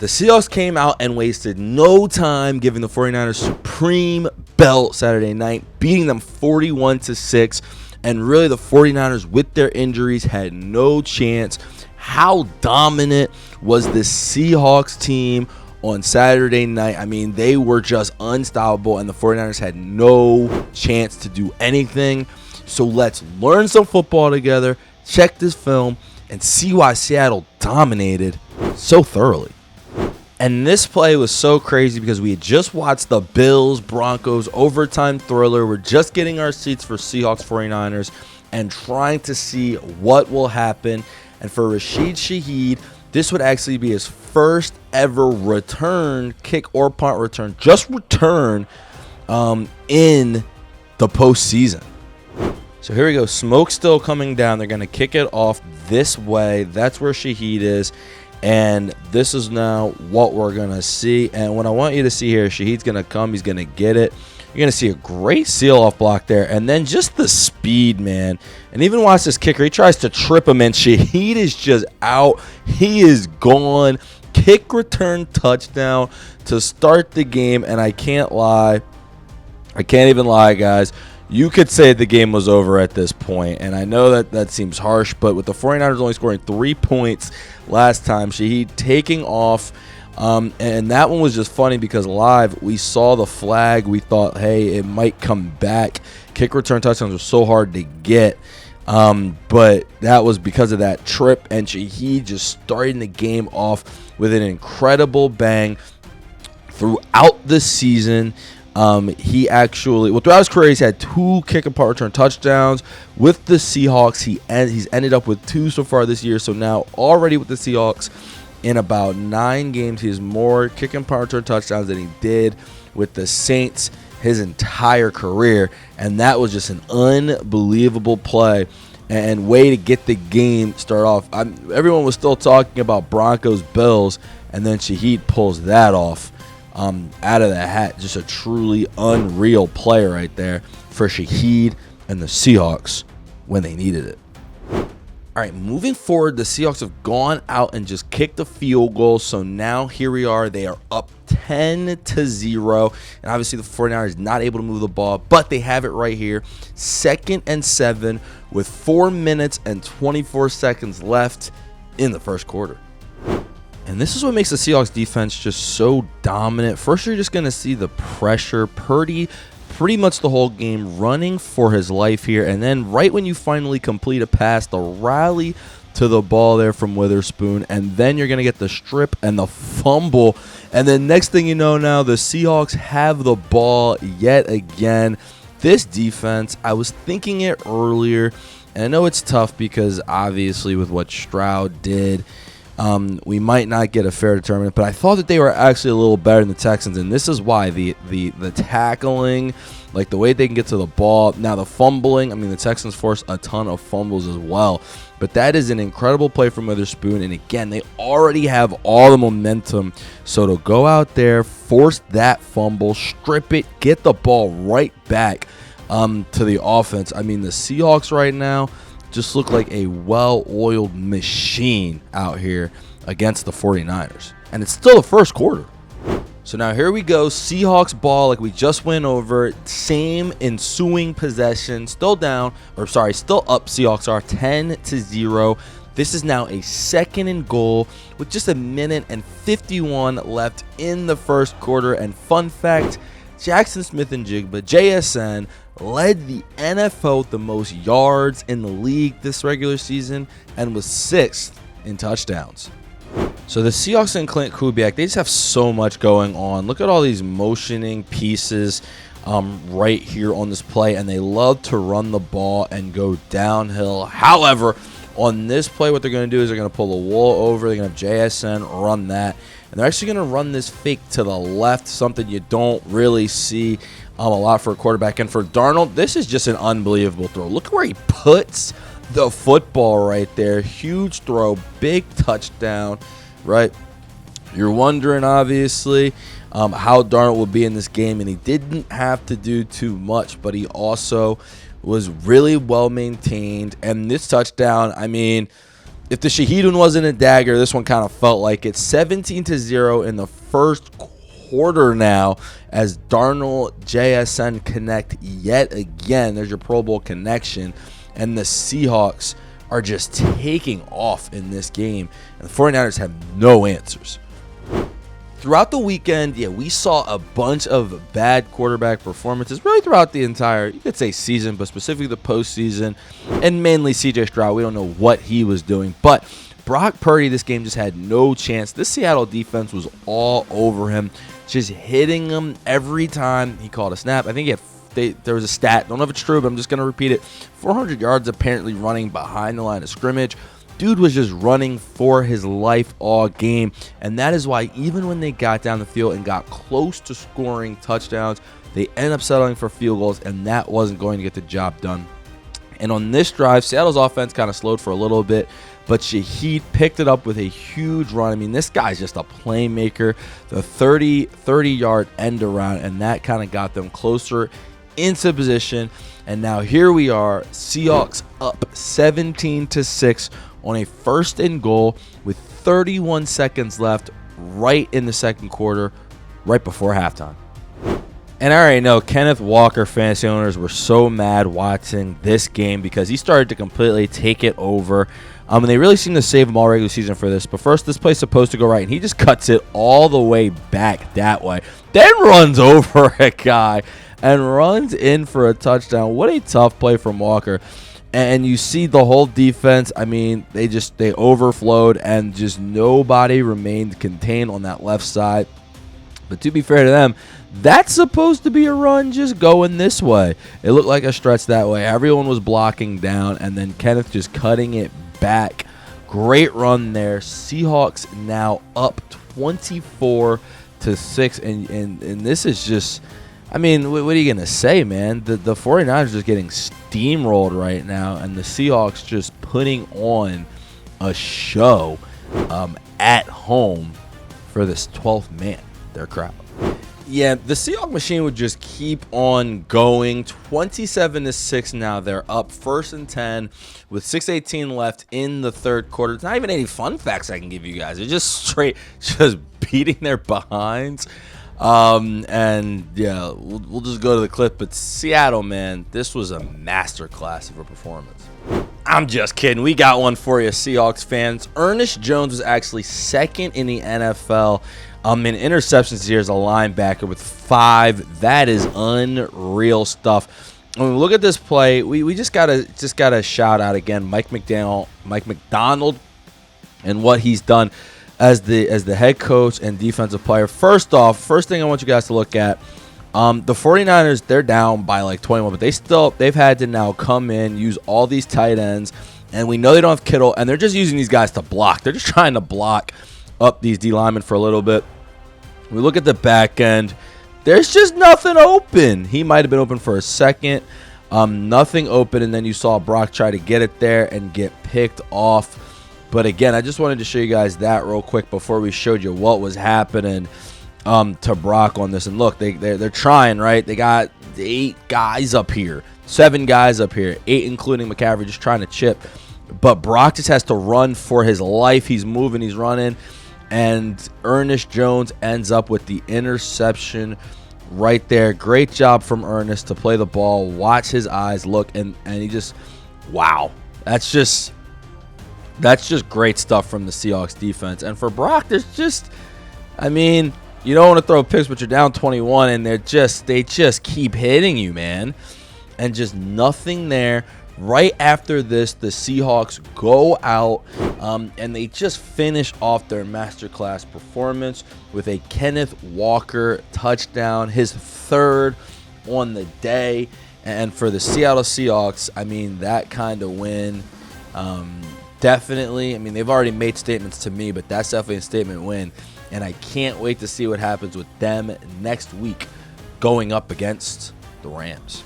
The Seahawks came out and wasted no time giving the 49ers supreme belt Saturday night, beating them 41-6. And really, the 49ers, with their injuries, had no chance. How dominant was the Seahawks team on Saturday night? I mean, they were just unstoppable, and the 49ers had no chance to do anything. So let's learn some football together, check this film, and see why Seattle dominated so thoroughly. And this play was so crazy because we had just watched the Bills-Broncos overtime thriller. We're just getting our seats for Seahawks 49ers and trying to see what will happen. And for Rashid Shaheed, this would actually be his first ever return, kick or punt return, just return in the postseason. So here we go. Smoke still coming down. They're going to kick it off this way. That's where Shaheed is. And this is now what we're going to see. And what I want you to see here, Shaheed's going to come. He's going to get it. You're going to see a great seal-off block there. And then just the speed, man. And even watch this kicker. He tries to trip him, and Shaheed is just out. He is gone. Kick return touchdown to start the game. And I can't lie. I can't even lie, guys. You could say the game was over at this point, and I know that seems harsh, but with the 49ers only scoring 3 points last time, Shaheed taking off, and that one was just funny because live we saw the flag. We thought, hey, it might come back. Kick return touchdowns were so hard to get, but that was because of that trip, and Shaheed just starting the game off with an incredible bang throughout the season. He actually, throughout his career, he's had 2 kick and punt return touchdowns. With the Seahawks, he's ended up with 2 so far this year. So now already with the Seahawks, in about 9 games, he has more kick and punt return touchdowns than he did with the Saints his entire career. And that was just an unbelievable play and way to get the game started off. Everyone was still talking about Broncos-Bills, and then Shaheed pulls that off. Out of the hat. Just a truly unreal play right there for Shaheed and the Seahawks when they needed it. All right, moving forward, the Seahawks have gone out and just kicked a field goal. So now here we are. They are up 10-0. And obviously the 49ers not able to move the ball, but they have it right here. 2nd and 7 with 4 minutes and 24 seconds left in the first quarter. And this is what makes the Seahawks defense just so dominant. First, you're just going to see the pressure. Purdy pretty much the whole game running for his life here. And then right when you finally complete a pass, the rally to the ball there from Witherspoon. And then you're going to get the strip and the fumble. And then next thing you know now, the Seahawks have the ball yet again. This defense, I was thinking it earlier. And I know it's tough because obviously with what Stroud did, we might not get a fair determinant, but I thought that they were actually a little better than the Texans, and this is why the tackling, like the way they can get to the ball. Now the fumbling, I mean the Texans force a ton of fumbles as well, but that is an incredible play from Witherspoon, and again, they already have all the momentum, so to go out there, force that fumble, strip it, get the ball right back to the offense. I mean the Seahawks right now just look like a well-oiled machine out here against the 49ers. And it's still the first quarter. So now here we go. Seahawks ball like we just went over. Same ensuing possession. Still up. Seahawks are 10-0. This is now a 2nd and goal with just 1:51 left in the first quarter. And fun fact, Jackson Smith-Njigba, JSN, led the NFL with the most yards in the league this regular season and was 6th in touchdowns. So the Seahawks and Clint Kubiak, they just have so much going on. Look at all these motioning pieces right here on this play, and they love to run the ball and go downhill. However, on this play, what they're going to do is they're going to pull the wall over. They're going to have JSN run that. And they're actually going to run this fake to the left, something you don't really see a lot for a quarterback. And for Darnold, this is just an unbelievable throw. Look at where he puts the football right there. Huge throw, big touchdown, right? You're wondering, obviously, how Darnold will be in this game. And he didn't have to do too much, but he also was really well maintained. And this touchdown, I mean, if the Shaheed one wasn't a dagger, this one kind of felt like it. 17-0 in the first quarter now as Darnold JSN connect yet again. There's your Pro Bowl connection. And the Seahawks are just taking off in this game. And the 49ers have no answers. Throughout the weekend, we saw a bunch of bad quarterback performances really throughout the entire, you could say, season, but specifically the postseason, and mainly C.J. Stroud. We don't know what he was doing, but Brock Purdy, this game just had no chance. This Seattle defense was all over him, just hitting him every time he called a snap. I think there was a stat, don't know if it's true, but I'm just going to repeat it. 400 yards apparently running behind the line of scrimmage. Dude was just running for his life all game, and that is why even when they got down the field and got close to scoring touchdowns, they ended up settling for field goals, and that wasn't going to get the job done. And on this drive, Seattle's offense kind of slowed for a little bit, but Shaheed picked it up with a huge run. I mean, this guy's just a playmaker. The 30-yard end around, and that kind of got them closer into position. And now here we are, Seahawks up 17-6 on a 1st and goal with 31 seconds left right in the second quarter, right before halftime. And I already know Kenneth Walker fantasy owners were so mad watching this game because he started to completely take it over. And they really seem to save him all regular season for this. But first, this play's supposed to go right, and he just cuts it all the way back that way. Then runs over a guy and runs in for a touchdown. What a tough play from Walker. And you see the whole defense, I mean, they overflowed, and just nobody remained contained on that left side. But to be fair to them, that's supposed to be a run just going this way. It looked like a stretch that way. Everyone was blocking down, and then Kenneth just cutting it back. Great run there. Seahawks now up 24-6, and this is just, I mean, what are you going to say, man? The 49ers are just getting steamrolled right now, and the Seahawks just putting on a show at home for this 12th man, their crowd. Yeah, the Seahawks machine would just keep on going. 27-6 now. They're up 1st and 10 with 6:18 left in the third quarter. It's not even any fun facts I can give you guys. They're just straight just beating their behinds. And yeah, we'll just go to the clip. But Seattle, man, this was a masterclass of a performance. I'm just kidding. We got one for you, Seahawks fans. Ernest Jones was actually 2nd in the NFL in interceptions here as a linebacker with 5. That is unreal stuff. When we look at this play, we just gotta shout out again Mike MacDonald, and what he's done as the head coach and defensive player. First thing I want you guys to look at, the 49ers, they're down by like 21, but they've had to now come in, use all these tight ends, and we know they don't have Kittle, and they're just using these guys to block. They're just trying to block up these D linemen for a little bit. We look at the back end. There's just nothing open. He might have been open for a second. Nothing open, and then you saw Brock try to get it there and get picked off. But again, I just wanted to show you guys that real quick before we showed you what was happening to Brock on this. And look, they're trying, right? They got 8 guys up here, 7 guys up here, 8 including McCaffrey, just trying to chip. But Brock just has to run for his life. He's moving, he's running. And Ernest Jones ends up with the interception right there. Great job from Ernest to play the ball, watch his eyes, look, and he just, wow. That's just great stuff from the Seahawks defense. And for Brock, there's just, I mean, you don't want to throw picks, but you're down 21, and they just keep hitting you, man. And just nothing there. Right after this, the Seahawks go out, and they just finish off their masterclass performance with a Kenneth Walker touchdown, his 3rd on the day. And for the Seattle Seahawks, I mean, that kind of win, definitely. I mean, they've already made statements to me, but that's definitely a statement win. And I can't wait to see what happens with them next week going up against the Rams.